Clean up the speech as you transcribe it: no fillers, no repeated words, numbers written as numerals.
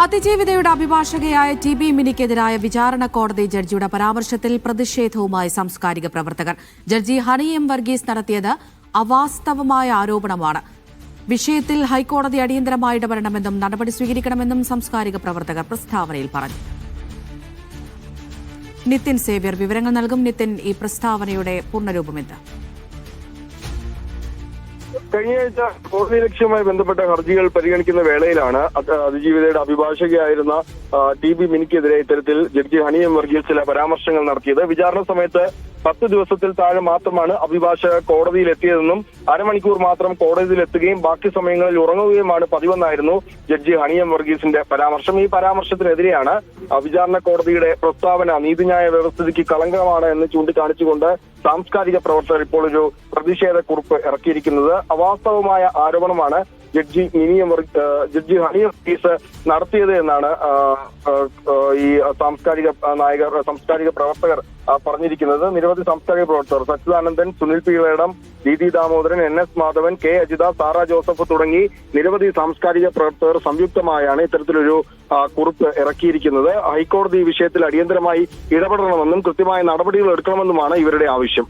അതിജീവിതയുടെ അഭിഭാഷകയായ T B മിനിക്കെതിരായ വിചാരണ കോടതി ജഡ്ജിയുടെ പരാമർശത്തിൽ പ്രതിഷേധവുമായി സാംസ്കാരിക പ്രവർത്തകർ. ജഡ്ജി ഹണി എം വർഗീസ് നടത്തിയത് അവാസ്തവമായ ആരോപണമാണ്. വിഷയത്തിൽ ഹൈക്കോടതി അടിയന്തരമായി ഇടപെടണമെന്നും നടപടി സ്വീകരിക്കണമെന്നും സാംസ്കാരിക പ്രവർത്തകർ പ്രസ്താവനയിൽ പറഞ്ഞു. നിതിൻ സേവ്യർ വിവരങ്ങൾ നൽകും. നിതിൻ, ഈ പ്രസ്താവനയുടെ പൂർണ്ണരൂപം എന്താ? കഴിഞ്ഞയാഴ്ച കോടതി ലക്ഷ്യവുമായി ബന്ധപ്പെട്ട ഹർജികൾ പരിഗണിക്കുന്ന വേളയിലാണ് അതിജീവിതയുടെ അഭിഭാഷകയായിരുന്ന ടി ബി മിനിക്കെതിരെ ഇത്തരത്തിൽ ജഡ്ജി ഹണി എം വർഗീസ് ചില പരാമർശങ്ങൾ നടത്തിയത്. വിചാരണ സമയത്ത് 10 ദിവസത്തിൽ താഴെ മാത്രമാണ് അഭിഭാഷക കോടതിയിൽ എത്തിയതെന്നും അരമണിക്കൂർ മാത്രം കോടതിയിൽ എത്തുകയും ബാക്കി സമയങ്ങളിൽ ഉറങ്ങുകയുമാണ് പതിവെന്നായിരുന്നു ജഡ്ജി ഹണി എം വർഗീസിന്റെ പരാമർശം. ഈ പരാമർശത്തിനെതിരെയാണ് വിചാരണ കോടതിയുടെ പ്രസ്താവന നീതിന്യായ വ്യവസ്ഥിതിക്ക് കളങ്കമാണ് എന്ന് ചൂണ്ടിക്കാണിച്ചുകൊണ്ട് സാംസ്കാരിക പ്രവർത്തകർ ഇപ്പോൾ ഒരു പ്രതിഷേധക്കുറിപ്പ് ഇറക്കിയിരിക്കുന്നത്. അവാസ്തവമായ ആരോപണമാണ് ജഡ്ജി ഹണി എം വർഗീസ് നടത്തിയത് എന്നാണ് ഈ സാംസ്കാരിക പ്രവർത്തകർ പറഞ്ഞിരിക്കുന്നത്. നിരവധി സാംസ്കാരിക പ്രവർത്തകർ സച്ചിദാനന്ദൻ, സുനിൽ പി വേടം, ദീദി ദാമോദരൻ, NS മാധവൻ, കെ അജിത, സാറ ജോസഫ് തുടങ്ങി നിരവധി സാംസ്കാരിക പ്രവർത്തകർ സംയുക്തമായാണ് ഇത്തരത്തിലൊരു കുറിപ്പ് ഇറക്കിയിരിക്കുന്നത്. ഹൈക്കോടതി ഈ വിഷയത്തിൽ അടിയന്തരമായി ഇടപെടണമെന്നും കൃത്യമായ നടപടികൾ എടുക്കണമെന്നുമാണ് ഇവരുടെ ആവശ്യം.